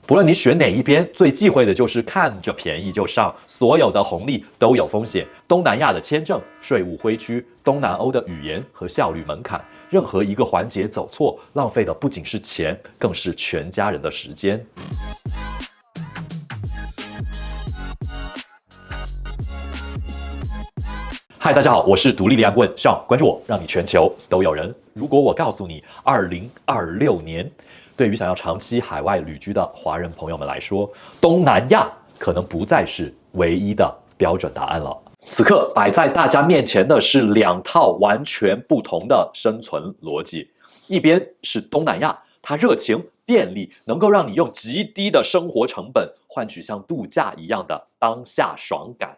不論你選哪一邊，最忌諱的就是看着便宜就上，所有的紅利都有風險。東南亞的簽證、稅務灰區，東南歐的語言和效率門檻，任何一個環節走錯，浪費的不僅是錢，更是全家人的時間。嗨，大家好，我是獨立離岸顧問 Sean， 關注我，讓你全球都有人。如果我告訴你，2026年對於想要長期海外旅居的華人朋友們來說，東南亞可能不再是唯一的標準答案了。此刻擺在大家面前的是兩套完全不同的生存邏輯，一邊是東南亞，它熱情、便利，能夠讓你用極低的生活成本換取像度假一樣的當下爽感。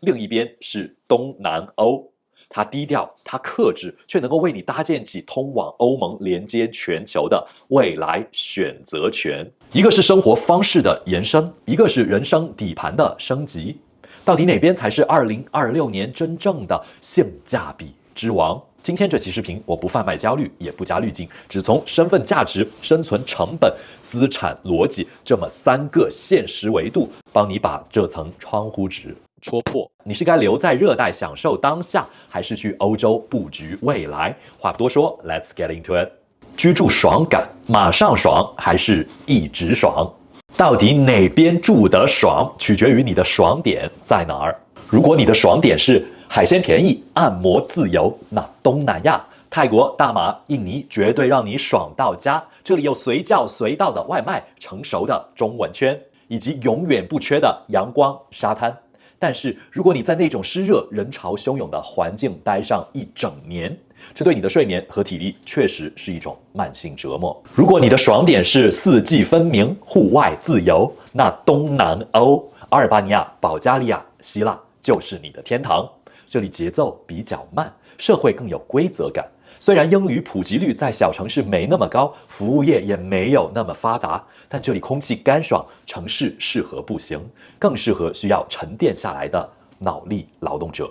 另一邊是東南歐，它低調，它克制，卻能夠為你搭建起通往歐盟連接全球的未來選擇權。一個是生活方式的延伸，一個是人生底盤的升級。到底哪邊才是2026年真正的性價比之王？今天這期視頻，我不販賣焦慮，也不加濾鏡，只從身份價值、生存成本、資產邏輯這麼3個現實維度，幫你把這層窗戶紙戳破。你是該留在熱帶享受當下，還是去歐洲布局未來？話不多說 ，Let's get into it。居住爽感，馬上爽還是一直爽？到底哪邊住得爽，取決於你的爽點在哪兒。如果你的爽點是海鮮便宜、按摩自由，那東南亞、泰國、大馬、印尼絕對讓你爽到家。這裡有隨叫隨到的外賣、成熟的中文圈，以及永遠不缺的陽光沙灘。但是，如果你在那種濕熱、人潮洶湧的環境待上一整年，這對你的睡眠和體力確實是一種慢性折磨。如果你的爽點是四季分明、戶外自由，那東南歐、阿爾巴尼亞、保加利亞、希臘就是你的天堂。這裡節奏比較慢，社會更有規則感。雖然英語普及率在小城市沒那麼高，服務業也沒有那麼發達，但這裡空氣乾爽，城市適合步行，更適合需要沉澱下來的腦力勞動者。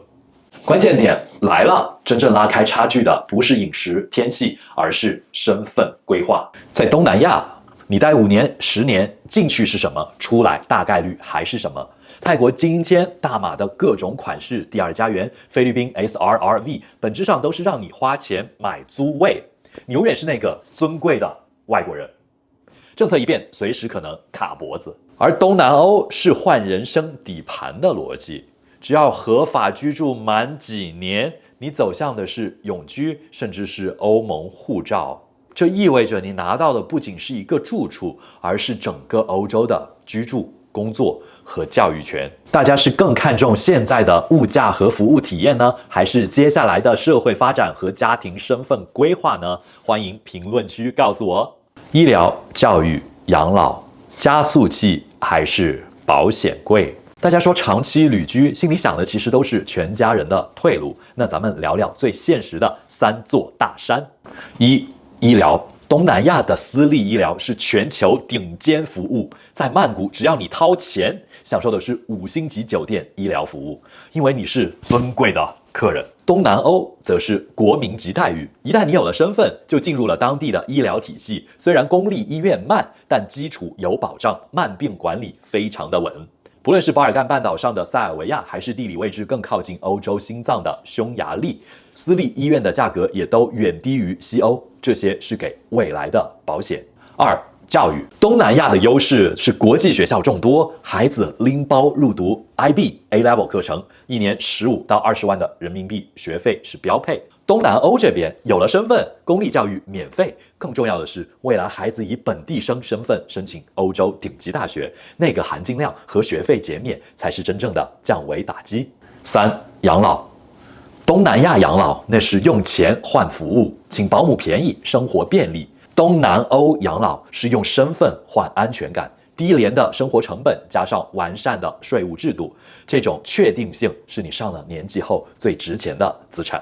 關鍵點來了，真正拉開差距的不是飲食、天氣，而是身份規劃。在東南亞，你待5年、10年，進去是什麼，出來大概率還是什麼。泰國精英簽、大馬的各種款式、第二家園、菲律賓 SRRV， 本質上都是讓你花錢買租位，你永遠是那個尊貴的外國人。政策一變，隨時可能卡脖子。而東南歐是換人生底盤的邏輯，只要合法居住滿幾年，你走向的是永居，甚至是歐盟護照。這意味着你拿到的不僅是一個住處，而是整個歐洲的居住、工作和教育權。大家是更看重現在的物價和服務體驗呢，還是接下來的社會發展和家庭身份規劃呢？歡迎評論區告訴我。醫療、教育、養老，加速器還是保險櫃？大家說長期旅居，心裡想的其實都是全家人的退路。那咱們聊聊最現實的3座大山。1、醫療。東南亞的私立醫療是全球頂尖服務，在曼谷只要你掏錢，享受的是5星級酒店醫療服務，因為你是尊貴的客人。東南歐則是國民級待遇，一旦你有了身份，就進入了當地的醫療體系。雖然公立醫院慢，但基礎有保障，慢病管理非常的穩。不論是巴爾幹半島上的塞爾維亞，還是地理位置更靠近歐洲心臟的匈牙利，私立醫院的價格也都遠低於西歐，這些是給未來的保險。2、教育。東南亞的優勢是國際學校眾多，孩子拎包入讀 IB A-Level 課程，1年15到20萬的人民幣學費是標配。東南歐這邊有了身份，公立教育免費，更重要的是，未來孩子以本地生身份申請歐洲頂級大學，那個含金量和學費減免才是真正的降維打擊。3、養老。東南亞養老那是用錢換服務，請保姆便宜，生活便利。東南歐養老是用身份換安全感，低廉的生活成本加上完善的稅務制度，這種確定性是你上了年紀後最值錢的資產。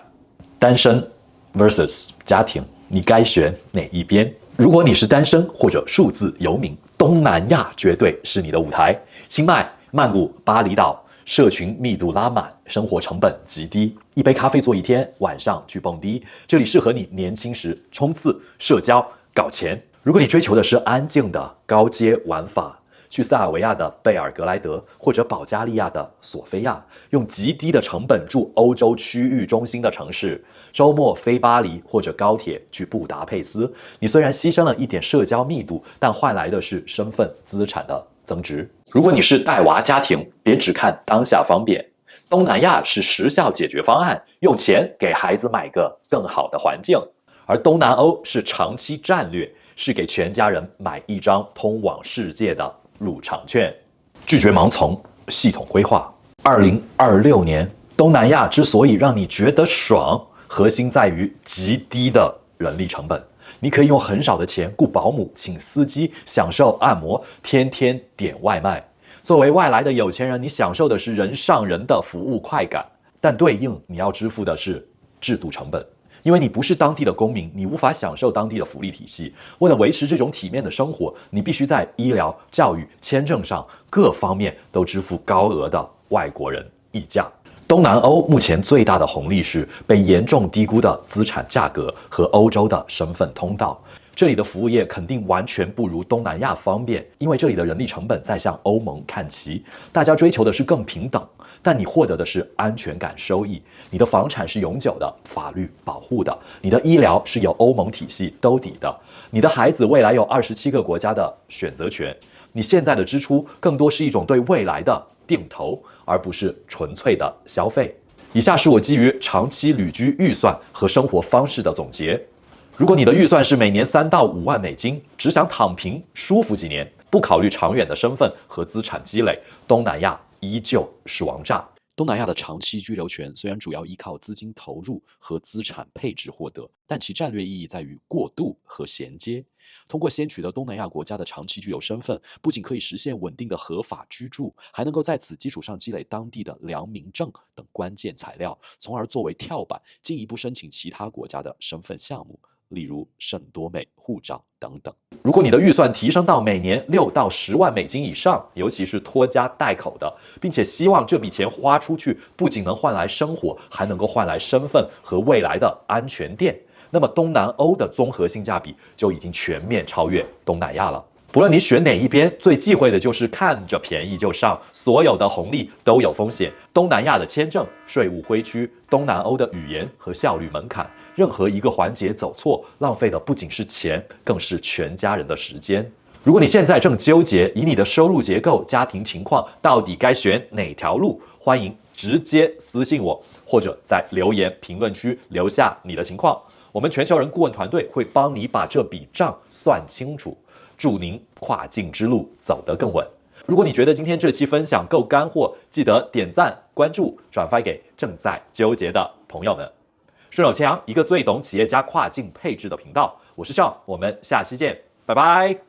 單身 versus 家庭，你該選哪一邊？如果你是單身或者數字游民，東南亞絕對是你的舞台。清邁、曼谷、巴厘島，社群密度拉滿，生活成本極低，一杯咖啡坐1天，晚上去蹦迪，這裡適合你年輕時衝刺、社交、搞錢。如果你追求的是安靜的高階玩法，去塞爾維亞的貝爾格萊德或者保加利亞的索菲亞，用極低的成本住歐洲區域中心的城市，周末飛巴黎或者高鐵去布達佩斯，你雖然犧牲了一點社交密度，但換來的是身份資產的增值。如果你是帶娃家庭，別只看當下方便，東南亞是時效解決方案，用錢給孩子買個更好的環境；而東南歐是長期戰略，是給全家人買一張通往世界的入場券。拒絕盲從，系統規劃。2026年，東南亞之所以讓你覺得爽，核心在於極低的人力成本。你可以用很少的錢雇保姆、請司機、享受按摩、天天點外賣。作為外來的有錢人，你享受的是人上人的服務快感，但對應你要支付的是制度成本。因為你不是當地的公民，你无法享受当地的福利體系。為了維持這種體面的生活，你必須在醫療、教育、簽證上各方面都支付高額的外國人溢價。東南歐目前最大的紅利是被嚴重低估的資產價格和歐洲的身份通道。這裡的服務業肯定完全不如東南亞方便，因為這裡的人力成本在向歐盟看齊。大家追求的是更平等，但你獲得的是安全感收益。你的房產是永久的，法律保護的，你的醫療是由歐盟體系兜底的，你的孩子未來有27個國家的選擇權。你現在的支出更多是一種對未來的定投，而不是純粹的消費。以下是我基於長期旅居預算和生活方式的總結。如果你的預算是每年3到5萬美金，只想躺平舒服幾年，不考慮長遠的身份和資產積累，東南亞依舊是王炸。東南亞的長期居留權雖然主要依靠資金投入和資產配置獲得，但其戰略意義在於過渡和銜接。通過先取得東南亞國家的長期居留身份，不僅可以實現穩定的合法居住，還能夠在此基礎上積累當地的良民證等關鍵材料，從而作為跳板，進一步申請其他國家的身份項目，例如聖多美護照等等。如果你的預算提升到每年6到10萬美金以上，尤其是拖家帶口的，並且希望這筆錢花出去不僅能換來生活，還能夠換來身份和未來的安全墊，那麼東南歐的綜合性價比就已經全面超越東南亞了。不論你選哪一邊，最忌諱的就是看着便宜就上，所有的紅利都有風險。東南亞的簽證、稅務灰區，東南歐的語言和效率門檻，任何一個環節走錯，浪費的不僅是錢，更是全家人的時間。如果你現在正糾結以你的收入結構、家庭情況，到底該選哪條路，歡迎直接私信我，或者在留言評論區留下你的情況。我們全球人顧問團隊會幫你把這筆賬算清楚，祝您跨境之路走得更穩。如果你覺得今天這期分享夠乾貨，記得點讚、關注、轉發給正在糾結的朋友們。順手牽羊，一個最懂企業家跨境配置的頻道，我是Sean，我們下期見，拜拜。